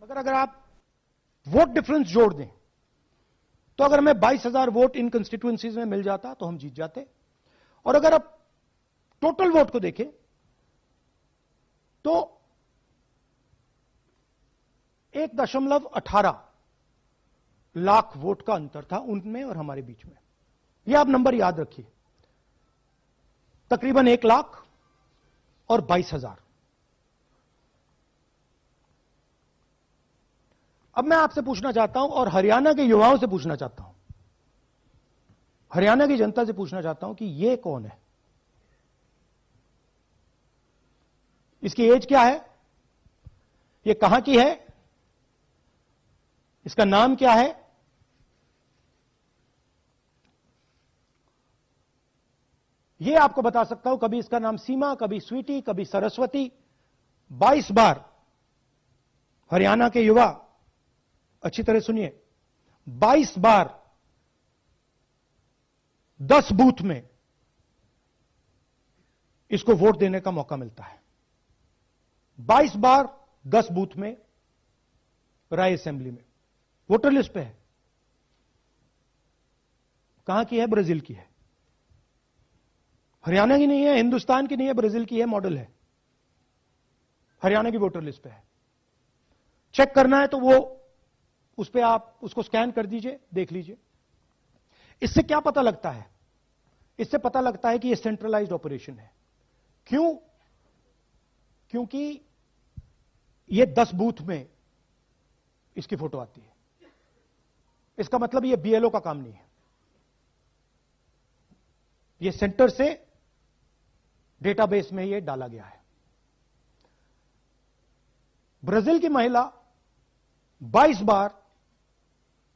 अगर आप vote difference जोड़ दें तो अगर हमें 22,000 वोट इन कंस्टिट्यूएंसीज में मिल जाता तो हम जीत जाते, और अगर आप टोटल वोट को देखें तो 1.18 लाख वोट का अंतर था उनमें और हमारे बीच में। यह आप नंबर याद रखिए, तकरीबन 1 लाख और 22,000। अब मैं आपसे पूछना चाहता हूं और हरियाणा के युवाओं से पूछना चाहता हूं, हरियाणा की जनता से पूछना चाहता हूं कि यह कौन है, इसकी एज क्या है, यह कहां की है, इसका नाम क्या है? यह आपको बता सकता हूं, कभी इसका नाम सीमा, कभी स्वीटी, कभी सरस्वती। 22 बार हरियाणा के युवा, अच्छी तरह सुनिए, 22 बार 10 बूथ में इसको वोट देने का मौका मिलता है। 22 बार 10 बूथ में राय असेंबली में वोटर लिस्ट पे है। कहां की है? ब्राजील की है, हरियाणा की नहीं है, हिंदुस्तान की नहीं है, ब्राजील की है, मॉडल है, हरियाणा की वोटर लिस्ट पे है। चेक करना है तो वो उस पे आप उसको स्कैन कर दीजिए, देख लीजिए। इससे क्या पता लगता है? इससे पता लगता है कि यह सेंट्रलाइज्ड ऑपरेशन है। क्यों? क्योंकि यह 10 बूथ में इसकी फोटो आती है। इसका मतलब यह बीएलओ का काम नहीं है, यह सेंटर से डेटाबेस में यह डाला गया है। ब्राजील की महिला 22 बार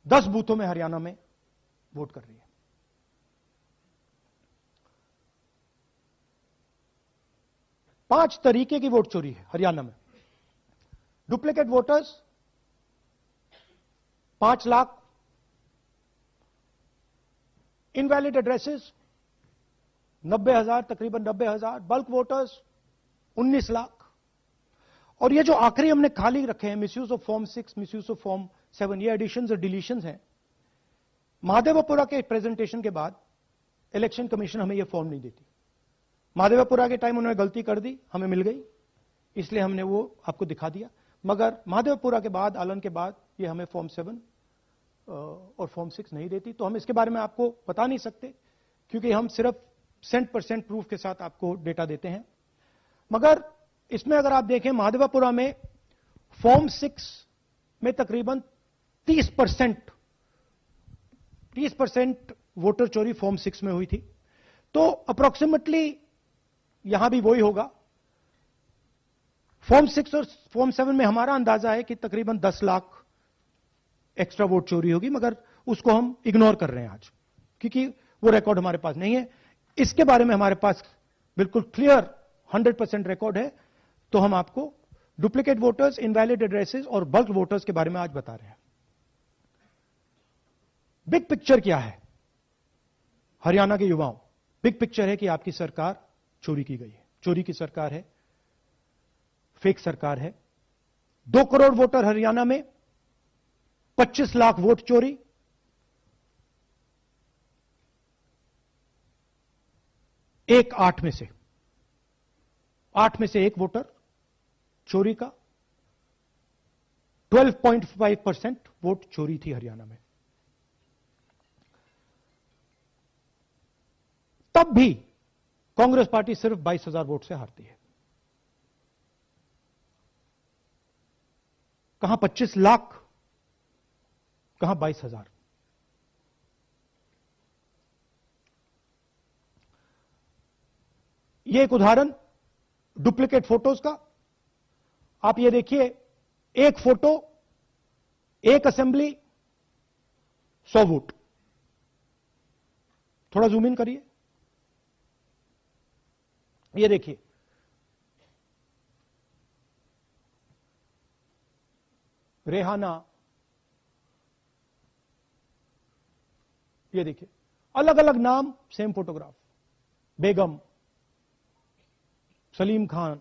10 बूथों में हरियाणा में वोट कर रही है। पांच तरीके की वोट चोरी है हरियाणा में। Duplicate voters 5 lakh, invalid addresses 90,000, तकरीबन 90,000, बल्क वोटर्स 19 लाख। और ये जो आखिरी हमने खाली रखे हैं, misuse of form 6, misuse of form 7, ये एडिशंस और डिलीशंस हैं। महादेवपुरा के प्रेजेंटेशन के बाद इलेक्शन कमीशन हमें ये फॉर्म नहीं देती। महादेवपुरा के टाइम उन्होंने गलती कर दी, हमें मिल गई, इसलिए हमने वो आपको दिखा दिया। मगर महादेवपुरा के बाद, आलन के बाद ये हमें फॉर्म 7 और फॉर्म 6 नहीं देती। तो हम इसके बारे में आपको बता नहीं सकते, क्योंकि हम सिर्फ 100% प्रूफ के साथ आपको डेटा देते हैं। मगर इसमें अगर आप देखें, महादेवपुरा में फॉर्म 6 में तकरीबन 30% वोटर चोरी फॉर्म 6 में हुई थी। तो अप्रोक्सीमेटली यहां भी वही होगा। फॉर्म 6 और फॉर्म 7 में हमारा अंदाजा है कि तकरीबन 10 लाख एक्स्ट्रा वोट चोरी होगी, मगर उसको हम इग्नोर कर रहे हैं आज, क्योंकि वो रिकॉर्ड हमारे पास नहीं है। इसके बारे में हमारे पास बिल्कुल क्लियर 100% रिकॉर्ड है। तो हम आपको डुप्लीकेट वोटर्स, इनवैलिड एड्रेसेस और बल्क वोटर्स के बारे में आज बता रहे हैं। बिग पिक्चर क्या है हरियाणा के युवाओं? बिग पिक्चर है कि आपकी सरकार चोरी की गई है, चोरी की सरकार है, फेक सरकार है। 2 करोड़ वोटर हरियाणा में, 25 लाख वोट चोरी। एक 8 में से 1 वोटर चोरी का। 12.5% वोट चोरी थी हरियाणा में। तब भी कांग्रेस पार्टी सिर्फ 22,000 वोट से हारती है। कहां 25 लाख, कहां 22,000। यह एक उदाहरण डुप्लीकेट फोटोज का। आप ये देखिए, एक फोटो, एक असेंबली, 100 वोट। थोड़ा जूम इन करिए, ये देखिए, रेहाना, ये देखिए, अलग अलग नाम, सेम फोटोग्राफ। बेगम, सलीम खान,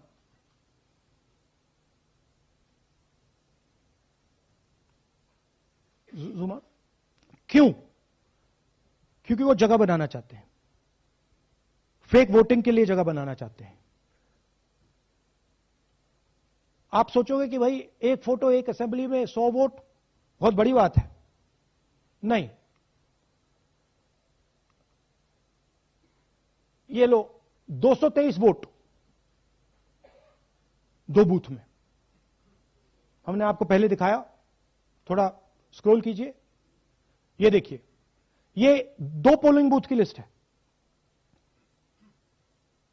जुमा, क्यों? क्योंकि वो जगह बनाना चाहते हैं, फेक वोटिंग के लिए जगह बनाना चाहते हैं। आप सोचोगे कि भाई एक फोटो एक असेंबली में 100 वोट बहुत बड़ी बात है, नहीं। ये लो 223 वोट 2 बूथ में। हमने आपको पहले दिखाया, थोड़ा स्क्रॉल कीजिए, ये देखिए, ये 2 पोलिंग बूथ की लिस्ट है।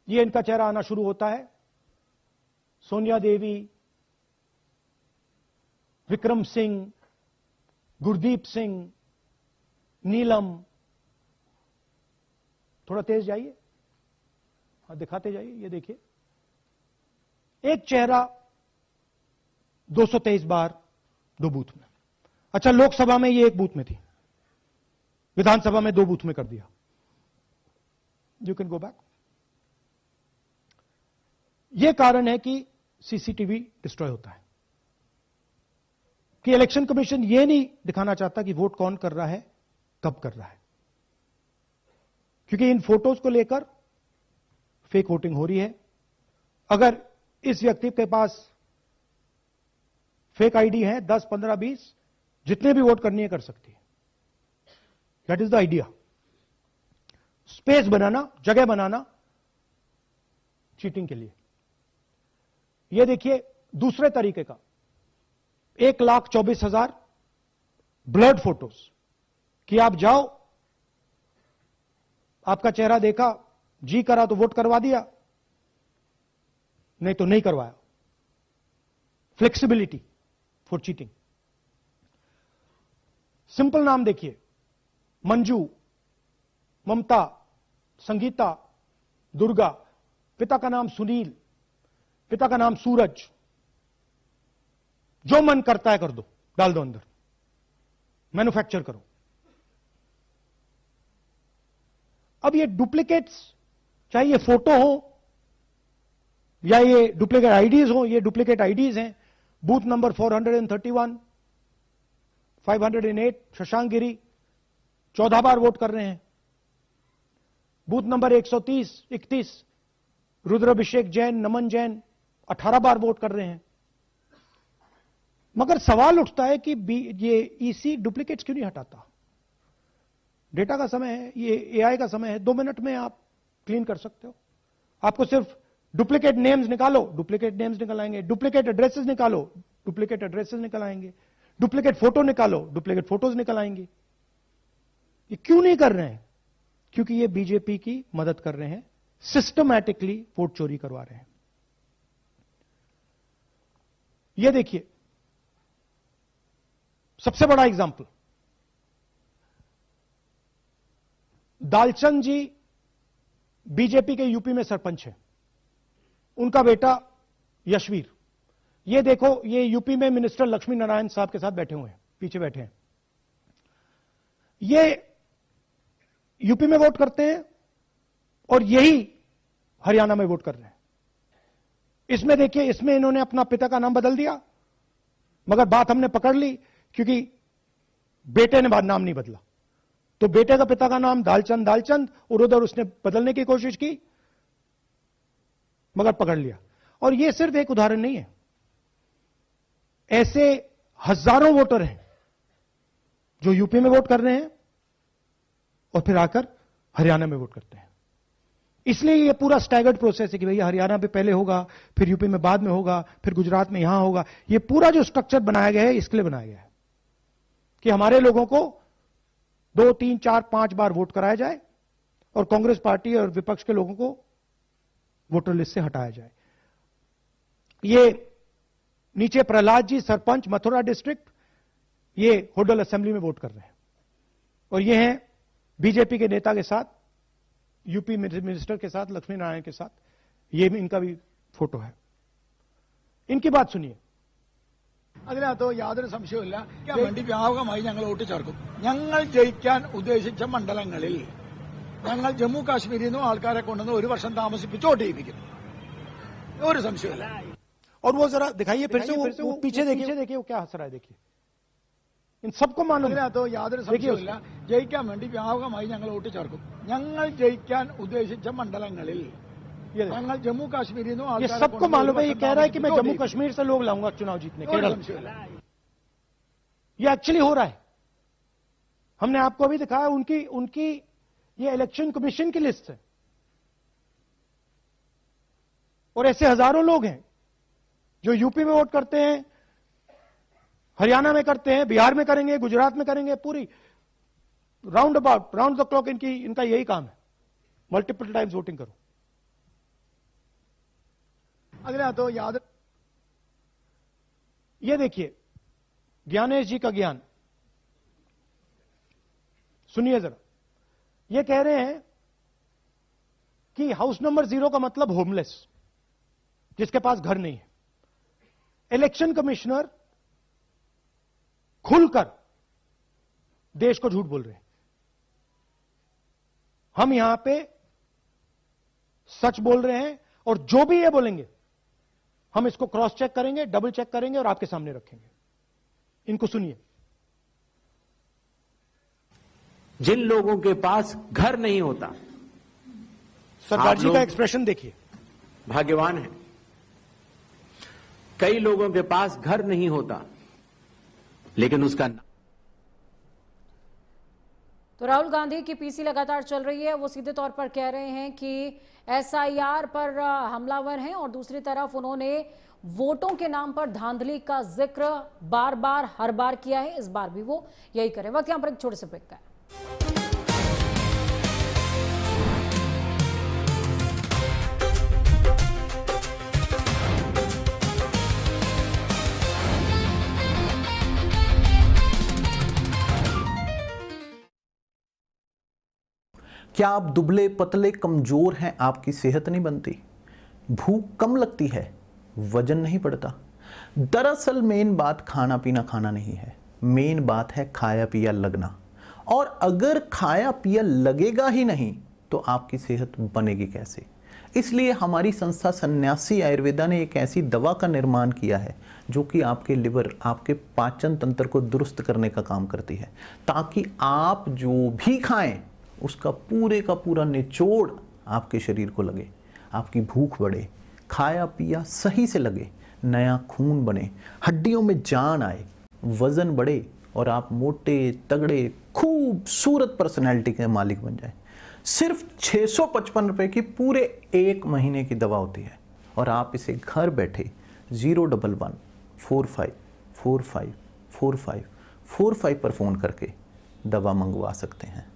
ये इनका चेहरा आना शुरू होता है, सोनिया देवी, विक्रम सिंह, गुरदीप सिंह, नीलम। थोड़ा तेज जाइए, हाँ दिखाते जाइए, ये देखिए, एक चेहरा 223 बार 2 बूथ में। अच्छा, लोकसभा में ये 1 बूथ में थी, विधानसभा में 2 बूथ में कर दिया। You can go back. यह कारण है कि सीसीटीवी डिस्ट्रॉय होता है, कि इलेक्शन कमीशन यह नहीं दिखाना चाहता कि वोट कौन कर रहा है, कब कर रहा है, क्योंकि इन फोटोज को लेकर फेक वोटिंग हो रही है। अगर इस व्यक्ति के पास फेक आईडी है 10, 15, 20, जितने भी वोट करनी है कर सकती है। That is the idea, space बनाना, जगह बनाना चीटिंग के लिए। यह देखिए दूसरे तरीके का, 1,24,000 ब्लर्ड फोटोज कि आप जाओ, आपका चेहरा देखा, जी करा तो वोट करवा दिया, नहीं तो नहीं करवाया। Flexibility for cheating. सिंपल नाम देखिए, मंजू, ममता, संगीता, दुर्गा, पिता का नाम सुनील, पिता का नाम सूरज। जो मन करता है कर दो, डाल दो अंदर, मैन्युफैक्चर करो। अब ये डुप्लीकेट्स, चाहे ये फोटो हो या ये डुप्लीकेट आईडीज हो, ये डुप्लीकेट आईडीज हैं। बूथ नंबर 431, 508 शशांक गिरी 14 बार वोट कर रहे हैं। बूथ नंबर 130, 31 रुद्राभिषेक जैन, नमन जैन 18 बार वोट कर रहे हैं। मगर सवाल उठता है कि ये ईसी डुप्लीकेट्स क्यों नहीं हटाता? डेटा का समय है, ये एआई का समय है, 2 मिनट में आप क्लीन कर सकते हो। आपको सिर्फ डुप्लीकेट नेम्स निकालो, डुप्लीकेट नेम्स निकल आएंगे। डुप्लीकेट एड्रेसेस निकालो, डुप्लीकेट एड्रेसेस निकल आएंगे। डुप्लीकेट फोटो निकालो, डुप्लीकेट फोटोज निकल आएंगे। ये क्यों नहीं कर रहे हैं? क्योंकि ये बीजेपी की मदद कर रहे हैं, सिस्टमैटिकली वोट चोरी करवा रहे हैं। ये देखिए सबसे बड़ा एग्जाम्पल, दालचंद जी बीजेपी के यूपी में सरपंच है, उनका बेटा यशवीर। ये देखो, ये यूपी में मिनिस्टर लक्ष्मी नारायण साहब के साथ बैठे हुए हैं, पीछे बैठे हैं। ये यूपी में वोट करते हैं और यही हरियाणा में वोट कर रहे हैं। इसमें देखिए, इसमें इन्होंने अपना पिता का नाम बदल दिया, मगर बात हमने पकड़ ली क्योंकि बेटे ने बाद नाम नहीं बदला। तो बेटे का पिता का नाम दालचंद और उधर उसने बदलने की कोशिश की, मगर पकड़ लिया। और यह सिर्फ एक उदाहरण नहीं है, ऐसे हजारों वोटर हैं जो यूपी में वोट कर रहे हैं और फिर आकर हरियाणा में वोट करते हैं। इसलिए यह पूरा स्टैगर्ड प्रोसेस है कि भैया हरियाणा पे पहले होगा, फिर यूपी में बाद में होगा, फिर गुजरात में यहां होगा। यह पूरा जो स्ट्रक्चर बनाया गया है इसके लिए बनाया गया है कि हमारे लोगों को 2, 3, 4, 5 बार वोट कराया जाए और कांग्रेस पार्टी और विपक्ष के लोगों को वोटर लिस्ट से हटाया जाए। ये नीचे प्रहलाद जी, सरपंच मथुरा डिस्ट्रिक्ट, ये होडल असेंबली में वोट कर रहे हैं। और ये हैं बीजेपी के नेता के साथ, यूपी मिनिस्टर के साथ, लक्ष्मी नारायण के साथ। ये भी इनका भी फोटो है। इनकी बात सुनिए। അതിനകത്ത് യാതൊരു സംശയവുമില്ല. വേണ്ടി വ്യാപകമായി ഞങ്ങൾ വോട്ട് ചേർക്കും. ഞങ്ങൾ ജയിക്കാൻ ഉദ്ദേശിച്ച മണ്ഡലങ്ങളിൽ ഞങ്ങൾ ജമ്മു കാശ്മീരിൽ നിന്നും ആൾക്കാരെ കൊണ്ടുവന്ന് 1 വർഷം താമസിപ്പിച്ച് വോട്ട് ചെയ്യിപ്പിക്കും. ഒരു സംശയമില്ല. और वो जरा दिखाइए फिर से, वो पीछे देखिए वो क्या हंस रहा है, देखिए इन सबको मालूम है। അതിനകത്ത് യാതൊരു സംശയവുമില്ല. ജയിക്കാൻ വേണ്ടി വ്യാപകമായി ഞങ്ങൾ വോട്ട് ചേർക്കും. ഞങ്ങൾ ജയിക്കാൻ ഉദ്ദേശിച്ച മണ്ഡലങ്ങളിൽ ഞങ്ങൾ ജമ്മു കാശ്മീരിൽ നിന്നും ये सबको मालूम है। ये कह रहा है कि मैं जम्मू कश्मीर से लोग लाऊंगा चुनाव जीतने, केरल। ये एक्चुअली हो रहा है। हमने आपको अभी दिखाया उनकी ये इलेक्शन कमीशन की लिस्ट है, और ऐसे हजारों लोग हैं जो यूपी में वोट करते हैं, हरियाणा में करते हैं, बिहार में करेंगे, गुजरात में करेंगे, पूरी राउंड द क्लॉक इनका यही काम है, मल्टीपल टाइम्स वोटिंग करो। അതിനകത്ത് യാതൊരു ये देखिए ज्ञानेश जी का ज्ञान सुनिए जरा। ये कह रहे हैं कि हाउस नंबर 0 का मतलब होमलेस, जिसके पास घर नहीं है। इलेक्शन कमिश्नर खुलकर देश को झूठ बोल रहे हैं। हम यहां पे सच बोल रहे हैं, और जो भी ये बोलेंगे हम इसको क्रॉस चेक करेंगे, डबल चेक करेंगे और आपके सामने रखेंगे। इनको सुनिए। जिन लोगों के पास घर नहीं होता, सरदार जी का एक्सप्रेशन देखिए, भाग्यवान है। कई लोगों के पास घर नहीं होता, लेकिन उसका तो राहुल गांधी की पीसी लगातार चल रही है। वो सीधे तौर पर कह रहे हैं कि एसआईआर पर हमलावर हैं, और दूसरी तरफ उन्होंने वोटों के नाम पर धांधली का जिक्र बार बार हर बार किया है। इस बार भी वो यही करें। वक्त यहां पर एक छोटे से ब्रेक का है। क्या आप दुबले पतले कमजोर हैं, आपकी सेहत नहीं बनती, भूख कम लगती है, वजन नहीं बढ़ता? दरअसल मेन बात खाना पीना नहीं है, मेन बात है खाया पिया लगना। और अगर खाया पिया लगेगा ही नहीं तो आपकी सेहत बनेगी कैसे? इसलिए हमारी संस्था सन्यासी आयुर्वेदा ने एक ऐसी दवा का निर्माण किया है जो कि आपके लिवर, आपके पाचन तंत्र को दुरुस्त करने का काम करती है, ताकि आप जो भी खाएं उसका पूरे का पूरा निचोड़ आपके शरीर को लगे, आपकी भूख बढ़े, खाया पिया सही से लगे, नया खून बने, हड्डियों में जान आए, वजन बढ़े और आप मोटे तगड़े खूबसूरत पर्सनैलिटी के मालिक बन जाए। सिर्फ 655 रुपए की पूरे 1 महीने की दवा होती है, और आप इसे घर बैठे 01145454545 पर फ़ोन करके दवा मंगवा सकते हैं।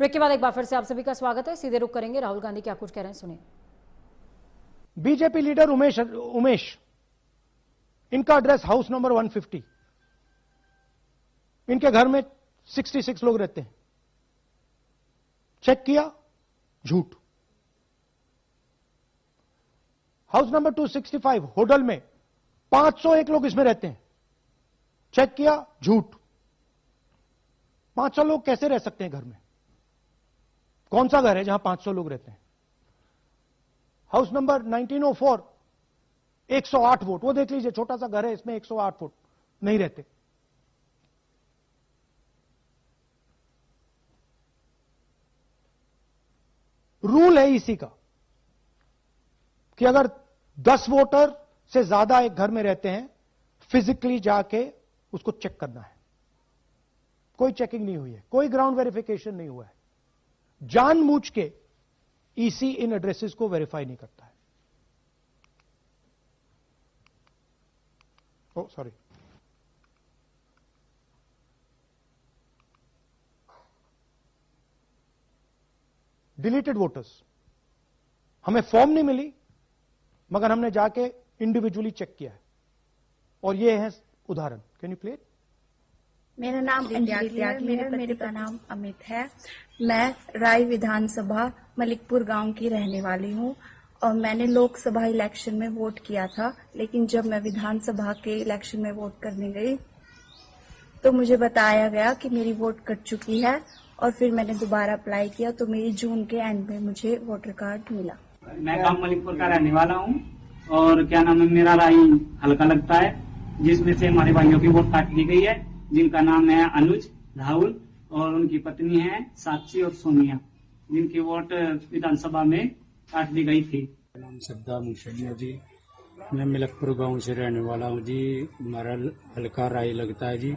ब्रेक के बाद एक बार फिर से आप सभी का स्वागत है। सीधे रुख करेंगे राहुल गांधी क्या कुछ कह रहे हैं, सुनिए। बीजेपी लीडर उमेश, इनका एड्रेस हाउस नंबर 150। इनके घर में 66 लोग रहते हैं। चेक किया, झूठ। हाउस नंबर 265 होडल में 501 लोग इसमें रहते हैं। चेक किया, झूठ। 500 लोग कैसे रह सकते हैं घर में? कौन सा घर है जहां 500 लोग रहते हैं? हाउस नंबर 1904 108 वोट, वो देख लीजिए, छोटा सा घर है, इसमें 108 वोट नहीं रहते। रूल है इसी का कि अगर 10 वोटर से ज्यादा एक घर में रहते हैं, फिजिकली जाके उसको चेक करना है। कोई चेकिंग नहीं हुई है, कोई ग्राउंड वेरिफिकेशन नहीं हुआ है। जानबूझ के ईसी इन एड्रेसेस को वेरीफाई नहीं करता है। ओ सॉरी, डिलीटेड वोटर्स, हमें फॉर्म नहीं मिली, मगर हमने जाके इंडिविजुअली चेक किया है, और ये है उदाहरण। Can you play? मेरा नाम अंजलि है, मेरे पति का नाम अमित है। मैं राय विधानसभा मलिकपुर गांव की रहने वाली हूं, और मैंने लोकसभा इलेक्शन में वोट किया था, लेकिन जब मैं विधानसभा के इलेक्शन में वोट करने गई तो मुझे बताया गया कि मेरी वोट कट चुकी है और फिर मैंने दोबारा अप्लाई किया तो मेरी जून के एंड में मुझे वोटर कार्ड मिला। मैं गांव मलिकपुर का रहने वाला हूं और क्या नाम है, मेरा राई हल्का लगता है, जिसमें से हमारे भाइयों की वोट काट दी गई है, जिनका नाम है अनुज, राहुल और उनकी पत्नी है साक्षी और सोनिया, जिनकी वोट विधानसभा में काट दी गई थी। नाम सद्दाम हुसैन है जी। मैं मलिकपुर गांव से रहने वाला हूं जी। हमारा हल्का राय लगता है जी।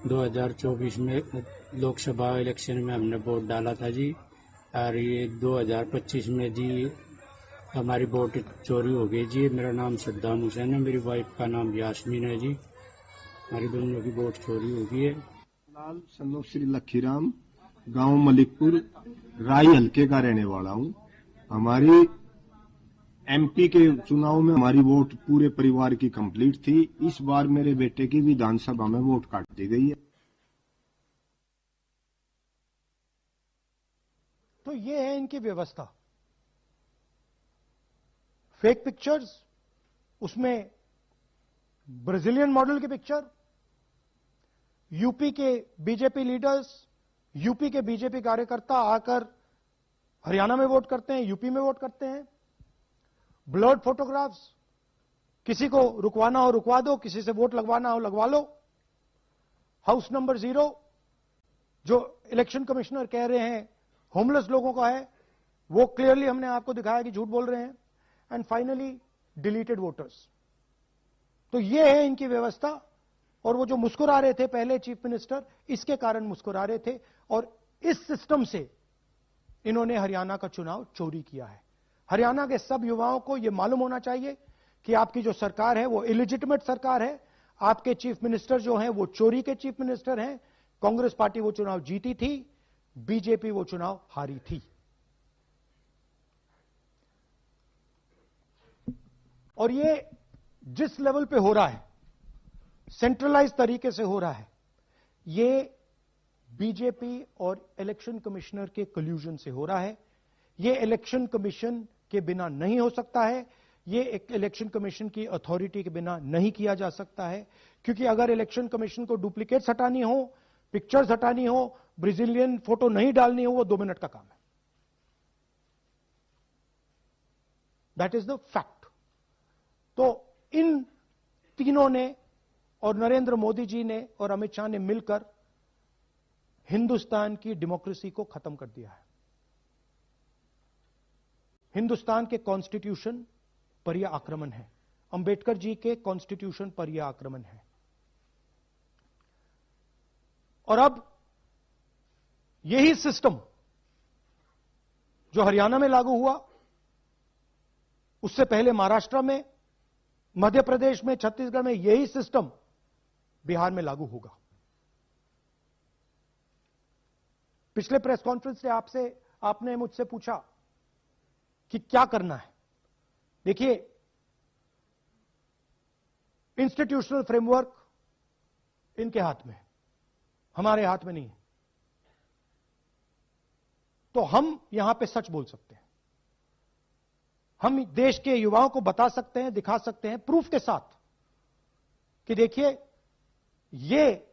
2024 में लोकसभा इलेक्शन में हमने वोट डाला था जी, और ये 2025 में जी हमारी वोट चोरी हो गई जी। मेरा नाम सद्दाम हुसैन है, मेरी वाइफ का नाम यास्मीन है जी। हमारी दोनों की वोट चोरी हो गई है। लाल सन्नो श्री लखीराम, गांव मलिकपुर, राई हल्के का रहने वाला हूं। हमारी एमपी के चुनाव में हमारी वोट पूरे परिवार की कंप्लीट थी। इस बार मेरे बेटे की विधानसभा में वोट काट दी गई है। तो ये है इनकी व्यवस्था। फेक पिक्चर्स, उसमें ब्राजीलियन मॉडल की पिक्चर, यूपी के बीजेपी लीडर्स, यूपी के बीजेपी कार्यकर्ता आकर हरियाणा में वोट करते हैं, यूपी में वोट करते हैं। ब्लर्ड फोटोग्राफ्स, किसी को रुकवाना हो रुकवा दो, किसी से वोट लगवाना हो लगवा लो। हाउस नंबर 0 जो इलेक्शन कमिश्नर कह रहे हैं होमलेस लोगों का है, वो क्लियरली हमने आपको दिखाया कि झूठ बोल रहे हैं। And finally deleted voters. तो ये है इनकी व्यवस्था। और वो जो मुस्कुरा रहे थे पहले चीफ मिनिस्टर, इसके कारण मुस्कुरा रहे थे, और इस सिस्टम से इन्होंने हरियाणा का चुनाव चोरी किया है। हरियाणा के सब युवाओं को यह मालूम होना चाहिए कि आपकी जो सरकार है वो इलिजिटिमेट सरकार है। आपके चीफ मिनिस्टर जो हैं वो चोरी के चीफ मिनिस्टर हैं। कांग्रेस पार्टी वो चुनाव जीती थी, बीजेपी वो चुनाव हारी थी। और ये जिस लेवल पे हो रहा है, सेंट्रलाइज तरीके से हो रहा है, ये बीजेपी और इलेक्शन कमिश्नर के कल्यूजन से हो रहा है। ये इलेक्शन कमीशन के बिना नहीं हो सकता है। ये एक इलेक्शन कमीशन की अथॉरिटी के बिना नहीं किया जा सकता है, क्योंकि अगर इलेक्शन कमीशन को डुप्लीकेट्स हटानी हो, पिक्चर्स हटानी हो, ब्राजीलियन फोटो नहीं डालनी हो, वो 2 मिनट का काम है। That is the fact. तो इन तीनों ने, और नरेंद्र मोदी जी ने और अमित शाह ने मिलकर हिंदुस्तान की डेमोक्रेसी को खत्म कर दिया है। हिंदुस्तान के कॉन्स्टिट्यूशन पर यह आक्रमण है, अंबेडकर जी के कॉन्स्टिट्यूशन पर यह आक्रमण है। और अब यही सिस्टम जो हरियाणा में लागू हुआ, उससे पहले महाराष्ट्र में, मध्य प्रदेश में, छत्तीसगढ़ में, यही सिस्टम बिहार में लागू होगा। पिछले प्रेस कॉन्फ्रेंस से आपने मुझसे पूछा कि क्या करना है। देखिए, इंस्टीट्यूशनल फ्रेमवर्क इनके हाथ में है, हमारे हाथ में नहीं है। तो हम यहां पे सच बोल सकते हैं, हम देश के युवाओं को बता सकते हैं, दिखा सकते हैं प्रूफ के साथ कि देखिए ये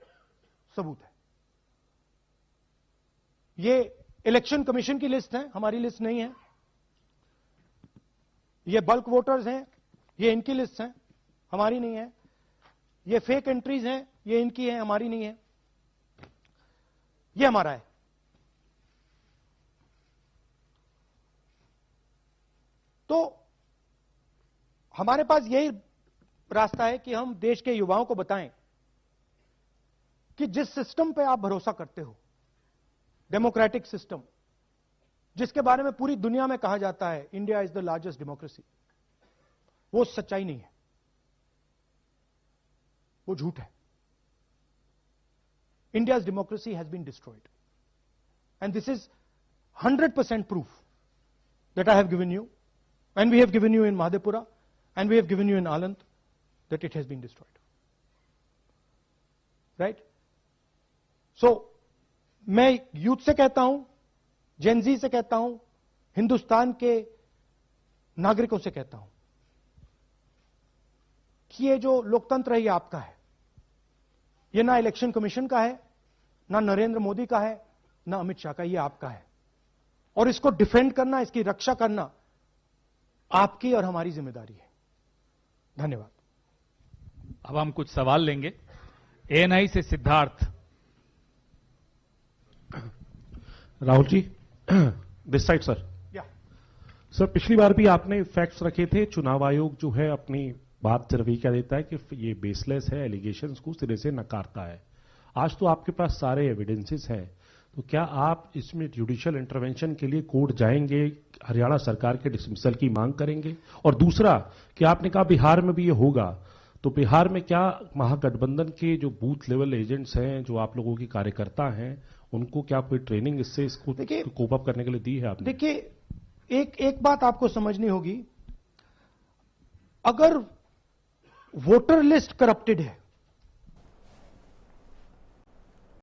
सबूत है। ये इलेक्शन कमीशन की लिस्ट है, हमारी लिस्ट नहीं है। ये बल्क वोटर्स हैं, ये इनकी लिस्ट है, हमारी नहीं है। ये फेक एंट्रीज हैं, ये इनकी है, हमारी नहीं है। ये हमारा है। तो हमारे पास यही रास्ता है कि हम देश के युवाओं को बताएं कि जिस सिस्टम पे आप भरोसा करते हो, डेमोक्रेटिक सिस्टम, जिसके बारे में पूरी दुनिया में कहा जाता है India is the largest democracy, वो सच्चाई नहीं है, वो झूठ है। India's democracy has been destroyed. And this is 100% proof that I have given you, and we have given you in Madhepura, and we have given you in Aland, that it has been destroyed. Right? So, मैं youth से कहता हूं, Gen Z से कहता हूं, हिंदुस्तान के नागरिकों से कहता हूं कि ये जो लोकतंत्र है ये आपका है, ये ना इलेक्शन कमीशन का है, ना नरेंद्र मोदी का है, ना अमित शाह का, ये आपका है। और इसको डिफेंड करना, इसकी रक्षा करना आपकी और हमारी जिम्मेदारी है। धन्यवाद। अब हम कुछ सवाल लेंगे। एएनआई से Siddharth. Rahul ji, this side sir. Sir, पिछली बार भी आपने फैक्ट्स रखे थे। चुनाव आयोग जो है अपनी बात रवैया क्या देता है कि ये बेसलेस है, एलिगेशंस को सिरे से नकारता है। आज तो आपके पास सारे एविडेंसेस हैं, तो क्या आप इसमें जुडिशियल इंटरवेंशन के लिए कोर्ट जाएंगे, हरियाणा सरकार के डिसमिसल की मांग करेंगे? और दूसरा कि आपने कहा बिहार में भी ये होगा, तो बिहार में क्या महागठबंधन के जो बूथ लेवल एजेंट्स हैं, जो आप लोगों के कार्यकर्ता हैं, उनको क्या कोई ट्रेनिंग इससे इसको कोप अप करने के लिए दी है आपने? देखिए, एक बात आपको समझनी होगी, अगर वोटर लिस्ट करप्टेड है